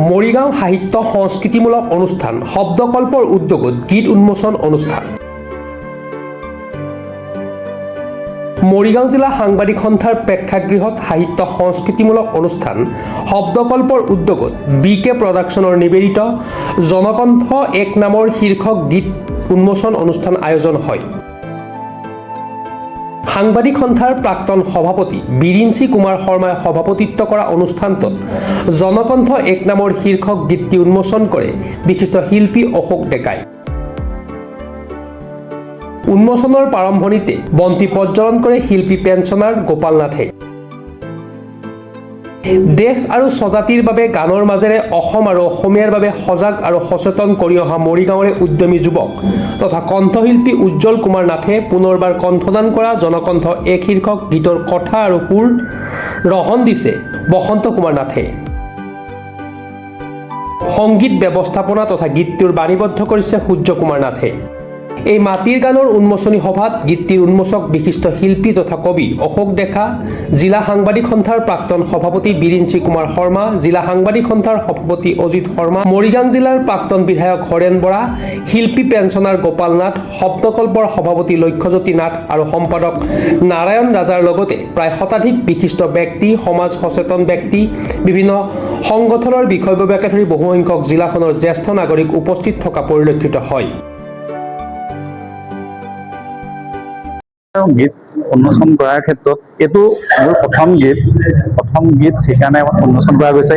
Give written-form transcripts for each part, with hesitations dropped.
মৰিগাঁও সাহিত্য সংস্কৃতিমূলক অনুষ্ঠান শব্দকল্পৰ উদ্যোগত গীত উন্মোচন অনুষ্ঠান। মৰিগাঁও জিলা সাংবাদিক সন্থাৰ প্ৰেক্ষাগৃহত সাহিত্য সংস্কৃতিমূলক অনুষ্ঠান শব্দকল্পৰ উদ্যোগত BK প্ৰডাকশ্যনৰ নিবেদিত জনকণ্ঠ এক নামৰ শীৰ্ষক গীত উন্মোচন অনুষ্ঠান আয়োজন হয়। সাংবাদিক সন্থাৰ প্ৰাক্তন সভাপতি বিৰিঞ্চি কুমাৰ শৰ্মাই সভাপতিত্ব কৰা অনুষ্ঠানটোত জনকণ্ঠ এক নামৰ শীৰ্ষক গীতটি উন্মোচন কৰে বিশিষ্ট শিল্পী অশোক ডেকাই। উন্মোচনৰ প্ৰাৰম্ভণিতে বন্তি প্ৰজ্বলন কৰে শিল্পী পেঞ্চনাৰ গোপাল নাথে। দেশ আৰু স্বজাতিৰ বাবে গানৰ মাজেৰে অসম আৰু অসমীয়াৰ বাবে সজাগ আৰু সচেতন কৰি অহা মৰিগাঁৱৰে উদ্যমী যুৱক তথা কণ্ঠশিল্পী উজ্জ্বল কুমাৰ নাথে পুনৰবাৰ কণ্ঠদান কৰা জনকণ্ঠ এক শীৰ্ষক গীতৰ কথা আৰু সুৰ ৰহণ দিছে বসন্ত কুমাৰ নাথে। সংগীত ব্যৱস্থাপনা তথা গীতটোৰ বাণীবদ্ধ কৰিছে সূৰ্য কুমাৰ নাথে। এই মাটিৰ গানৰ উন্মোচনী সভাত গীতটিৰ উন্মোচক বিশিষ্ট শিল্পী তথা কবি অশোক ডেকা, জিলা সাংবাদিক সন্থাৰ প্ৰাক্তন সভাপতি বিৰিঞ্চি কুমাৰ শৰ্মা, জিলা সাংবাদিক সন্থাৰ সভাপতি অজিত শৰ্মা, মৰিগাঁও জিলাৰ প্ৰাক্তন বিধায়ক হৰেণ বৰা, শিল্পী পেঞ্চনাৰ গোপাল নাথ, শব্দকল্পৰ সভাপতি লক্ষ্যজ্যোতি নাথ আৰু সম্পাদক নাৰায়ণ ৰাজাৰ লগতে প্ৰায় শতাধিক বিশিষ্ট ব্যক্তি, সমাজ সচেতন ব্যক্তি, বিভিন্ন সংগঠনৰ বিষয়ববীয়াকে ধৰি বহুসংখ্যক জিলাখনৰ জ্যেষ্ঠ নাগৰিক উপস্থিত থকা পৰিলক্ষিত হয়। গীত উন্মোচন কৰাৰ ক্ষেত্ৰত এইটো মোৰ প্ৰথম গীত সেইকাৰণে উন্মোচন কৰা গৈছে।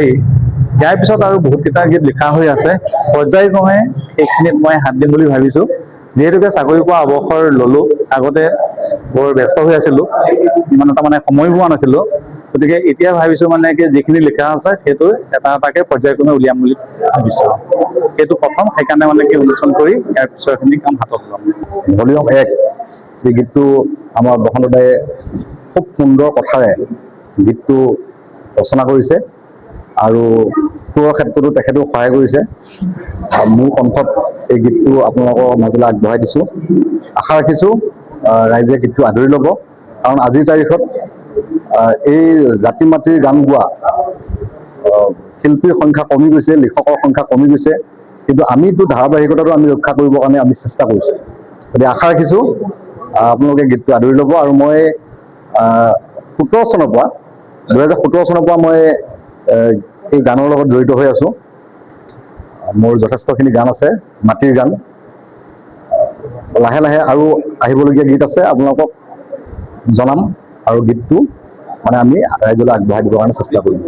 ইয়াৰ পিছত আৰু বহুতকেইটা গীত লিখা হৈ আছে, পৰ্যায়ক্ৰমে সেইখিনিত মই হাত দিম বুলি ভাবিছোঁ। যিহেতুকে চাকৰি পোৱা অৱসৰ ল'লোঁ, আগতে বৰ ব্যস্ত হৈ আছিলোঁ, ইমান এটা সময় পোৱা নাছিলোঁ, গতিকে এতিয়া ভাবিছোঁ কি যিখিনি লিখা আছে সেইটো এটা এটাকৈ পৰ্যায়ক্ৰমে উলিয়াম বুলি ভাবিছোঁ। সেইটো প্ৰথম, সেইকাৰণে উন্মোচন কৰি ইয়াৰ পিছৰখিনি কাম হাতত ল'ম। ভলিউম 1 এই গীতটো আমাৰ বসন্ত দায়ে খুব সুন্দৰ কথাৰে গীতটো ৰচনা কৰিছে আৰু সুৰৰ ক্ষেত্ৰতো তেখেতেও সহায় কৰিছে। মোৰ কণ্ঠত এই গীতটো আপোনালোকৰ মাজলৈ আগবঢ়াই দিছোঁ। আশা ৰাখিছোঁ ৰাইজে গীতটো আদৰি ল'ব, কাৰণ আজিৰ তাৰিখত এই জাতি মাতৃৰ গান গোৱা শিল্পীৰ সংখ্যা কমি গৈছে, লিখকৰ সংখ্যা কমি গৈছে, কিন্তু আমিতো ধাৰাবাহিকতাটো আমি ৰক্ষা কৰিবৰ কাৰণে আমি চেষ্টা কৰিছোঁ। গতিকে আশা ৰাখিছোঁ আপোনালোকে গীতটো আদৰি ল'ব। আৰু মই 2017 চনৰ পৰা মই এই গানৰ লগত জড়িত হৈ আছোঁ। মোৰ যথেষ্টখিনি গান আছে, মাটিৰ গান। লাহে লাহে আৰু আহিবলগীয়া গীত আছে, আপোনালোকক জনাম আৰু গীতটো আমি ৰাইজলৈ আগবঢ়াই দিবৰ কাৰণে চেষ্টা কৰিম।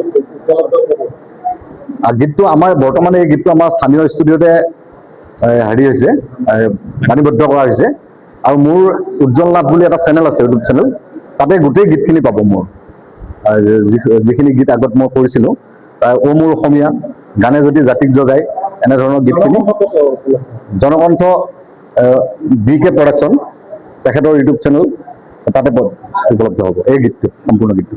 গীতটো আমাৰ বৰ্তমান এই গীতটো আমাৰ স্থানীয় ষ্টুডিঅ'তে হৈছে, বাণীবদ্ধ কৰা হৈছে। আৰু মোৰ উজ্জ্বল নাথ বুলি এটা চেনেল আছে, ইউটিউব চেনেল, তাতে গোটেই গীতখিনি পাব। মোৰ যিখিনি গীত আগত মই কৰিছিলোঁ, মোৰ অসমীয়া, গানে যদি জাতিক জগাই, এনেধৰণৰ গীতখিনি জনকণ্ঠ BK প্ৰডাকশ্যন তেখেতৰ ইউটিউব চেনেল, তাতে উপলব্ধ হ'ব এই গীতটো, সম্পূৰ্ণ গীতটো।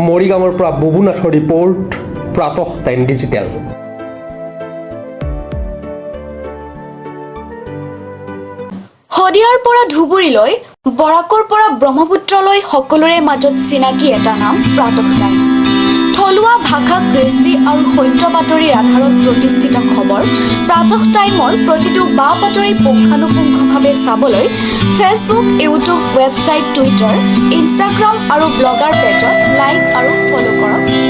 মৰিগাঁৱৰ পৰা বুবু নাথৰ ৰিপৰ্ট, প্ৰাতঃ টাইম ডিজিটেল। শদিয়াৰ পৰা ধুবুৰীলৈ, বৰাকৰ পৰা ব্ৰহ্মপুত্ৰলৈ সকলোৰে মাজত চিনাকি এটা নাম প্ৰাতঃ টাইম। থলুৱা ভাষা, কৃষ্টি আৰু সত্য বাতৰিৰ আধাৰত প্ৰতিষ্ঠিত খবৰ প্ৰাতঃ টাইমৰ প্ৰতিটো বা বাতৰি পুংখানুপুংখভাৱে চাবলৈ Facebook, YouTube, website, Twitter, Instagram আৰু ব্লগাৰ পেজত লাইক আৰু ফ'ল' কৰক।